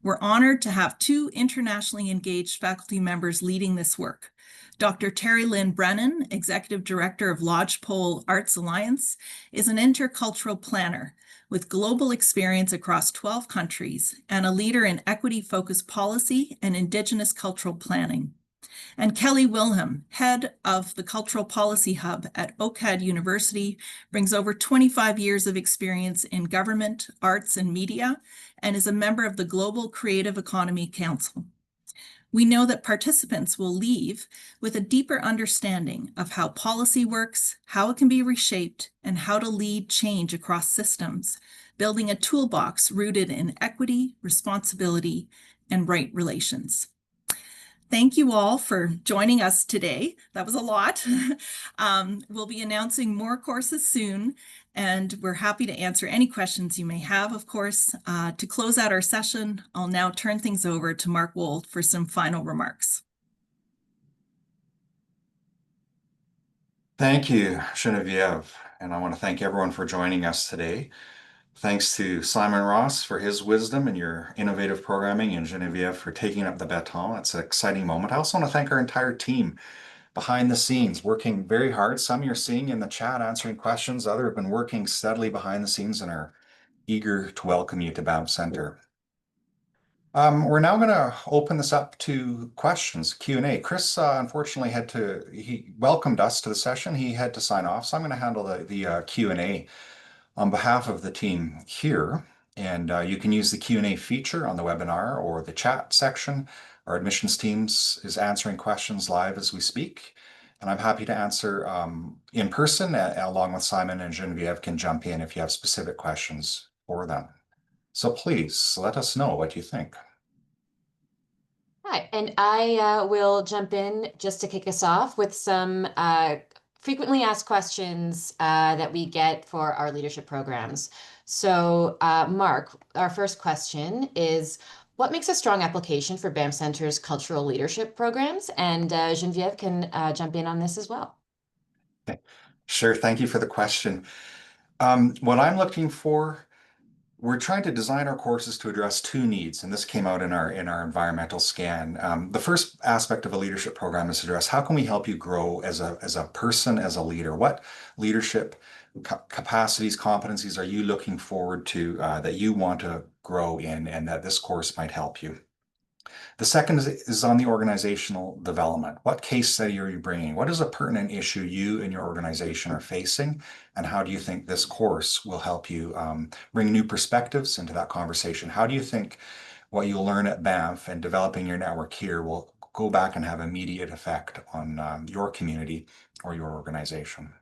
We're honored to have two internationally engaged faculty members leading this work. Dr. Terry Lynn Brennan, Executive Director of Lodgepole Arts Alliance, is an intercultural planner with global experience across 12 countries and a leader in equity-focused policy and Indigenous cultural planning. And Kelly Wilhelm, head of the Cultural Policy Hub at OCAD University, brings over 25 years of experience in government, arts, and media, and is a member of the Global Creative Economy Council. We know that participants will leave with a deeper understanding of how policy works, how it can be reshaped, and how to lead change across systems, building a toolbox rooted in equity, responsibility, and right relations. Thank you all for joining us today. That was a lot. We'll be announcing more courses soon, and we're happy to answer any questions you may have, of course. To close out our session, I'll now turn things over to Mark Wold for some final remarks.
Thank you, Genevieve, and I want to thank everyone for joining us today. Thanks to Simon Ross for his wisdom and your innovative programming, and Genevieve for taking up the baton. It's an exciting moment. I also want to thank our entire team behind the scenes, working very hard. Some you're seeing in the chat answering questions. Others have been working steadily behind the scenes and are eager to welcome you to Banff Centre. We're now going to open this up to questions, Q&A. Chris, unfortunately, he welcomed us to the session. He had to sign off, so I'm going to handle the Q&A on behalf of the team here. And you can use the Q&A feature on the webinar or the chat section. Our admissions teams is answering questions live as we speak. And I'm happy to answer in person, along with Simon, and Genevieve can jump in if you have specific questions for them. So please let us know what you think.
Hi, and I will jump in just to kick us off with some frequently asked questions that we get for our leadership programs. So Mark, our first question is, what makes a strong application for Banff Centre's cultural leadership programs? And Genevieve can jump in on this as well.
Okay. Sure, thank you for the question. What I'm looking for, we're trying to design our courses to address two needs, and this came out in our environmental scan. The first aspect of a leadership program is to address how can we help you grow as a person, as a leader? What leadership capacities, competencies are you looking forward to that you want to grow in, and that this course might help you? The second is on the organizational development. What case study are you bringing? What is a pertinent issue you and your organization are facing? And how do you think this course will help you bring new perspectives into that conversation? How do you think what you'll learn at Banff and developing your network here will go back and have immediate effect on your community or your organization?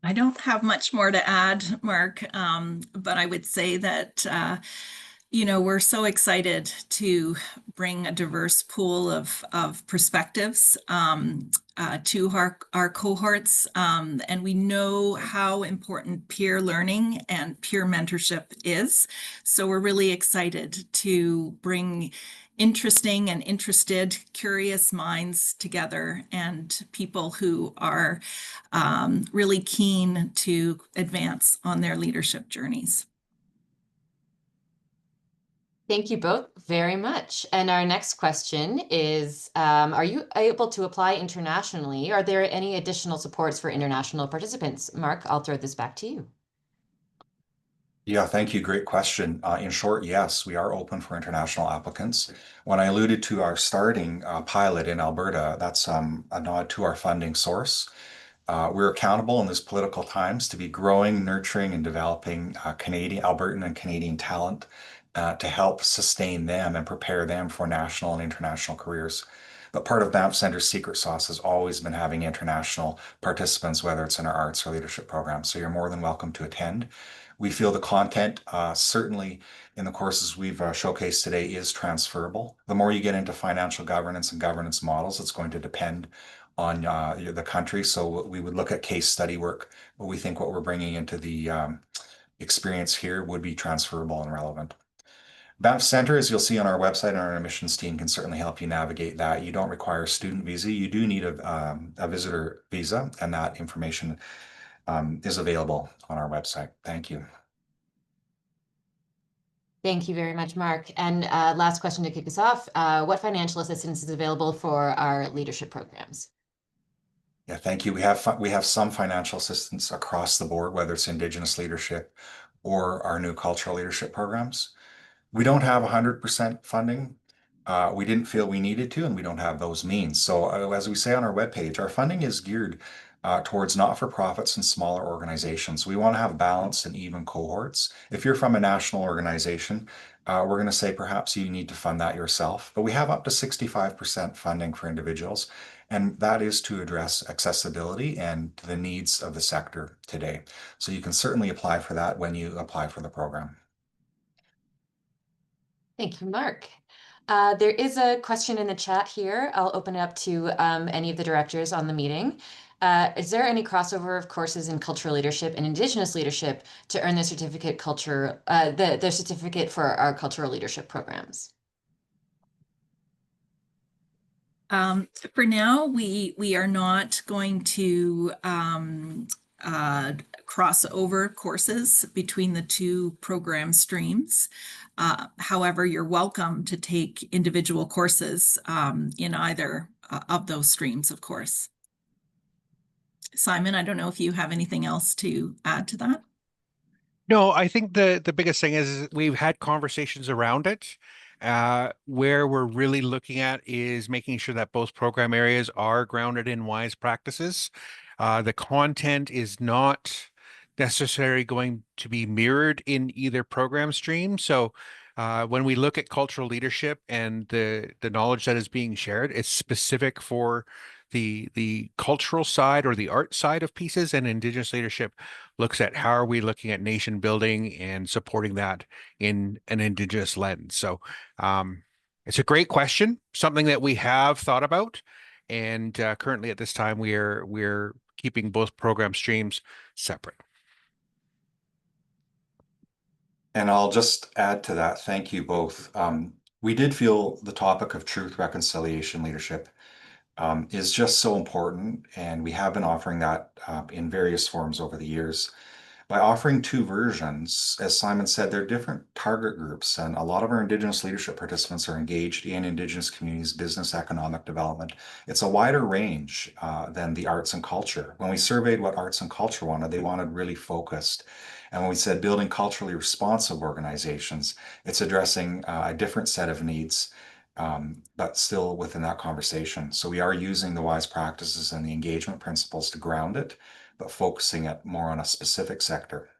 I don't have much more to add, Mark, but I would say that, we're so excited to bring a diverse pool of perspectives to our cohorts. And we know how important peer learning and peer mentorship is. So we're really excited to bring interesting and interested, curious minds together and people who are really keen to advance on their leadership journeys.
Thank you both very much. And our next question is, are you able to apply internationally? Are there any additional supports for international participants? Mark, I'll throw this back to you.
Yeah, thank you. Great question. In short, yes, we are open for international applicants. When I alluded to our starting pilot in Alberta, that's a nod to our funding source. We're accountable in these political times to be growing, nurturing, and developing Albertan and Canadian talent to help sustain them and prepare them for national and international careers. But part of Banff Centre's secret sauce has always been having international participants, whether it's in our arts or leadership programs. So you're more than welcome to attend. We feel the content, certainly in the courses we've showcased today, is transferable. The more you get into financial governance and governance models, it's going to depend on the country. So we would look at case study work, but we think what we're bringing into the experience here would be transferable and relevant. Banff Centre, as you'll see on our website, and our admissions team can certainly help you navigate that. You don't require a student visa. You do need a visitor visa, and that information is available on our website. Thank you.
Thank you very much, Mark. And last question to kick us off. What financial assistance is available for our leadership programs?
Yeah, thank you. We have some financial assistance across the board, whether it's Indigenous leadership or our new cultural leadership programs. We don't have 100% funding. We didn't feel we needed to, and we don't have those means. So as we say on our webpage, our funding is geared towards not-for-profits and smaller organizations. We want to have balanced and even cohorts. If you're from a national organization, we're going to say perhaps you need to fund that yourself. But we have up to 65% funding for individuals, and that is to address accessibility and the needs of the sector today. So you can certainly apply for that when you apply for the program.
Thank you, Mark. There is a question in the chat here. I'll open it up to any of the directors on the meeting. Is there any crossover of courses in cultural leadership and Indigenous leadership to earn the certificate the certificate for our cultural leadership programs?
For now, we are not going to cross over courses between the two program streams. However, you're welcome to take individual courses in either of those streams, of course. Simon, I don't know if you have anything else to add to that.
No, I think the biggest thing is we've had conversations around it. Where we're really looking at is making sure that both program areas are grounded in wise practices. The content is not necessarily going to be mirrored in either program stream. So when we look at cultural leadership and the knowledge that is being shared, it's specific for the cultural side or the art side of pieces, and Indigenous leadership looks at how are we looking at nation building and supporting that in an Indigenous lens. So it's a great question, something that we have thought about, and currently at this time we're keeping both program streams separate.
And I'll just add to that. Thank you both. We did feel the topic of truth, reconciliation, leadership is just so important, and we have been offering that in various forms over the years. By offering two versions, as Simon said, they're different target groups, and a lot of our Indigenous leadership participants are engaged in Indigenous communities, business, economic development. It's a wider range than the arts and culture. When we surveyed what arts and culture wanted, they wanted really focused. And when we said building culturally responsive organizations, it's addressing a different set of needs, but still within that conversation. So we are using the wise practices and the engagement principles to ground it, but focusing it more on a specific sector.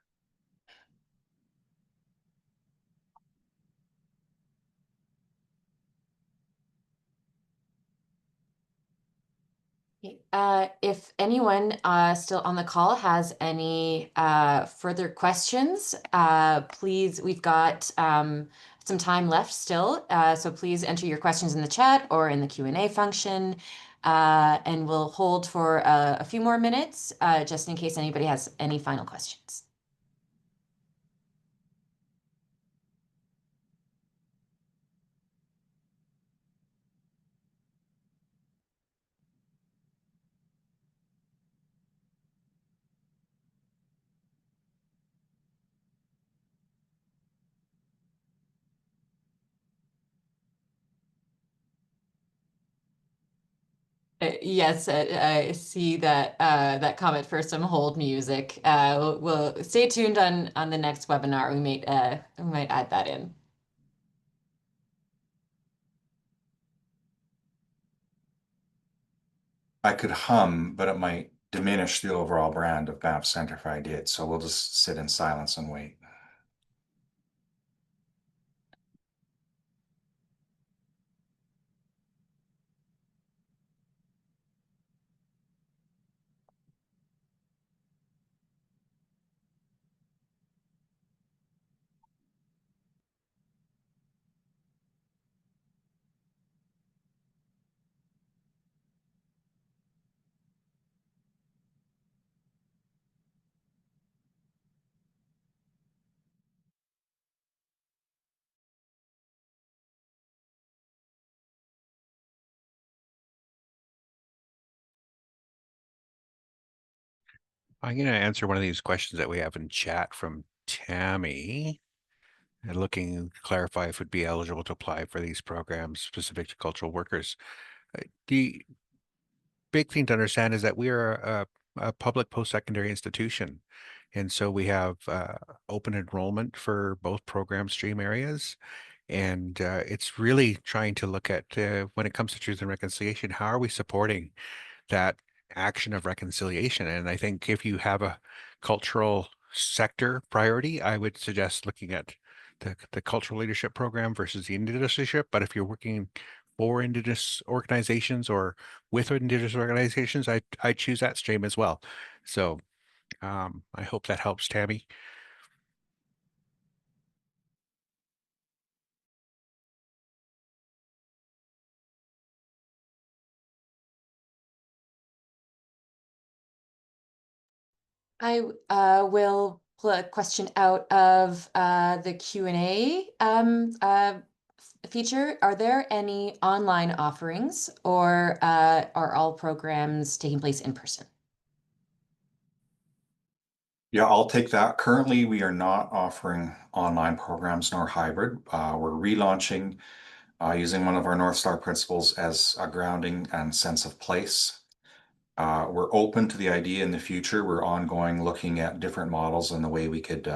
If anyone still on the call has any further questions, please, we've got some time left still, so please enter your questions in the chat or in the Q&A function, and we'll hold for a few more minutes just in case anybody has any final questions. Yes, I see that that comment for some hold music. We'll stay tuned on the next webinar. We might add that in.
I could hum, but it might diminish the overall brand of Banff Centre if I did. So we'll just sit in silence and wait.
I'm going to answer one of these questions that we have in chat from Tammy, looking to clarify if would be eligible to apply for these programs specific to cultural workers. The big thing to understand is that we are a public post-secondary institution. And so we have open enrollment for both program stream areas. And it's really trying to look at, when it comes to truth and reconciliation, how are we supporting that action of reconciliation? And I think if you have a cultural sector priority, I would suggest looking at the cultural leadership program versus the Indigenous leadership. But if you're working for Indigenous organizations or with Indigenous organizations, I choose that stream as well. So I hope that helps, Tammy.
I will pull a question out of the Q&A feature. Are there any online offerings, or are all programs taking place in person?
Yeah, I'll take that. Currently, we are not offering online programs nor hybrid. We're relaunching using one of our North Star principles as a grounding and sense of place. We're open to the idea in the future. We're ongoing looking at different models and the way we could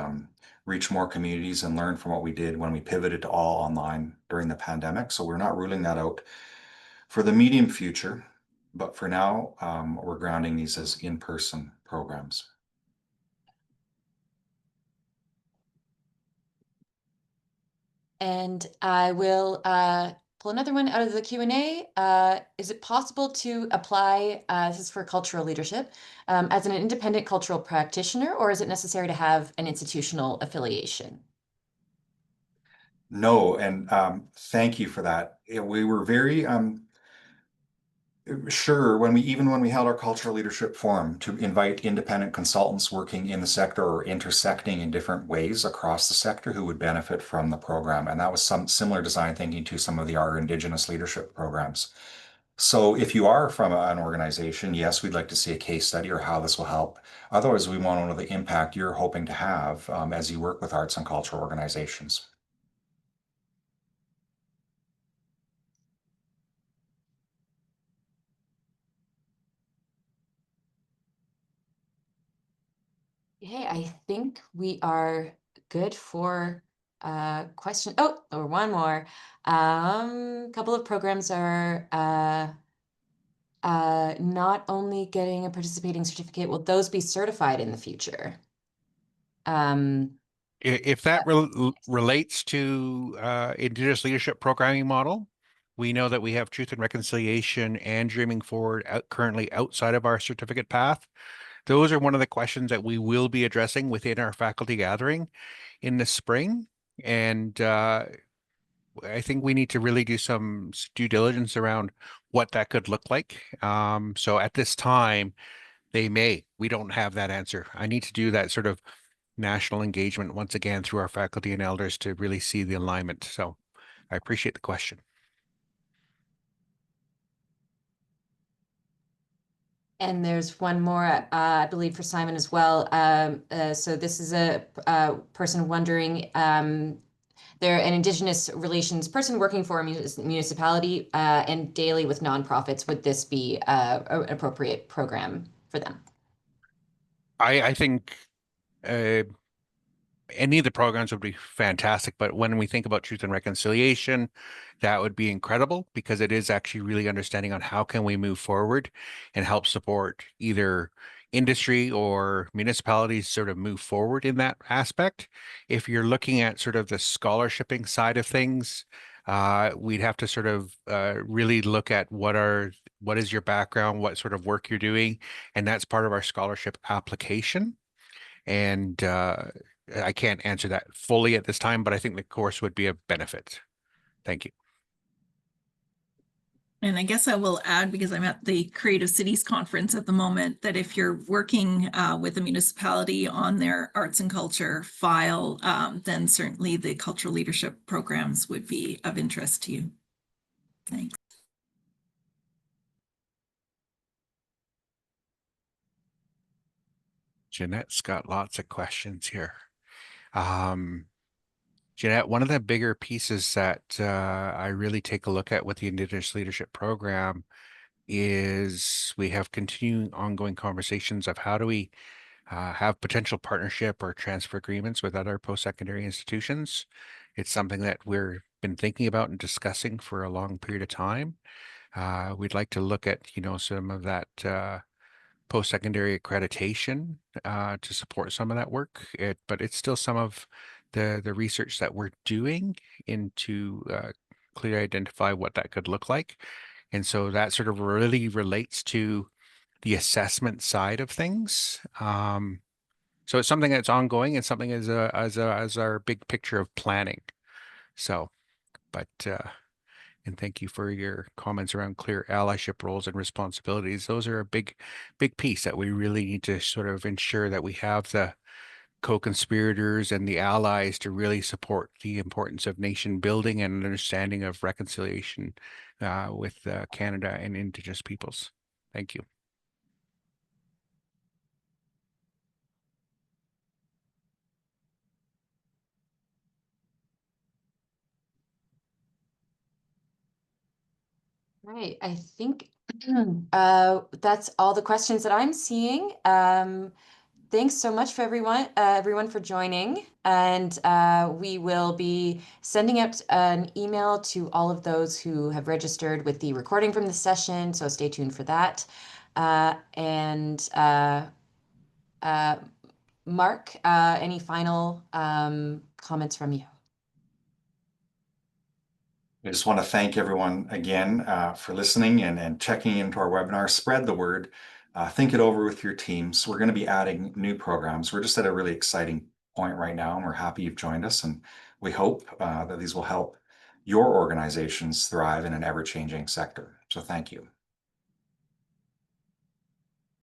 reach more communities and learn from what we did when we pivoted to all online during the pandemic. So we're not ruling that out for the medium future, but for now, we're grounding these as in-person programs.
And I will pull another one out of the Q&A. Is it possible to apply, this is for cultural leadership, as an independent cultural practitioner, or is it necessary to have an institutional affiliation?
No, and thank you for that. We were very sure when we held our cultural leadership forum to invite independent consultants working in the sector or intersecting in different ways across the sector who would benefit from the program. And that was some similar design thinking to some of our Indigenous leadership programs. So if you are from an organization, yes, we'd like to see a case study or how this will help. Otherwise, we want to know the impact you're hoping to have as you work with arts and cultural organizations.
Okay, I think we are good for question. Oh, or one more. A couple of programs are not only getting a participating certificate, will those be certified in the future?
If that relates to Indigenous leadership programming model, We know that we have Truth and Reconciliation and Dreaming Forward currently outside of our certificate path. Those are one of the questions that we will be addressing within our faculty gathering in the spring. And I think we need to really do some due diligence around what that could look like. So at this time, we don't have that answer. I need to do that sort of national engagement once again through our faculty and elders to really see the alignment. So I appreciate the question.
And there's one more, I believe, for Simon as well. So this is a person wondering, they're an Indigenous relations person working for a municipality and daily with nonprofits. Would this be an appropriate program for them?
I think any of the programs would be fantastic, but when we think about Truth and Reconciliation, that would be incredible because it is actually really understanding on how can we move forward and help support either industry or municipalities sort of move forward in that aspect. If you're looking at sort of the scholarshiping side of things, we'd have to sort of really look at what is your background, what sort of work you're doing, and that's part of our scholarship application. And I can't answer that fully at this time, but I think the course would be a benefit. Thank you.
And I guess I will add, because I'm at the Creative Cities Conference at the moment, that if you're working with a municipality on their arts and culture file, then certainly the cultural leadership programs would be of interest to you. Thanks.
Jeanette's got lots of questions here. Jeanette, one of the bigger pieces that I really take a look at with the Indigenous Leadership Program is we have continuing ongoing conversations of how do we have potential partnership or transfer agreements with other post-secondary institutions. It's something that we've been thinking about and discussing for a long period of time. We'd like to look at, some of that post-secondary accreditation to support some of that work. But it's still some of the research that we're doing into clearly identify what that could look like. And so that sort of really relates to the assessment side of things. So it's something that's ongoing and something as our big picture of planning. So, but and thank you for your comments around clear allyship roles and responsibilities. Those are a big piece that we really need to sort of ensure that we have the co-conspirators and the allies to really support the importance of nation building and understanding of reconciliation with Canada and Indigenous peoples. Thank you.
Right. I think that's all the questions that I'm seeing. Thanks so much for everyone for joining. And we will be sending out an email to all of those who have registered with the recording from the session. So stay tuned for that. Mark, any final comments from you?
I just want to thank everyone again for listening and checking into our webinar. Spread the word. Think it over with your teams. We're going to be adding new programs. We're just at a really exciting point right now, and we're happy you've joined us. And we hope that these will help your organizations thrive in an ever-changing sector. So thank you.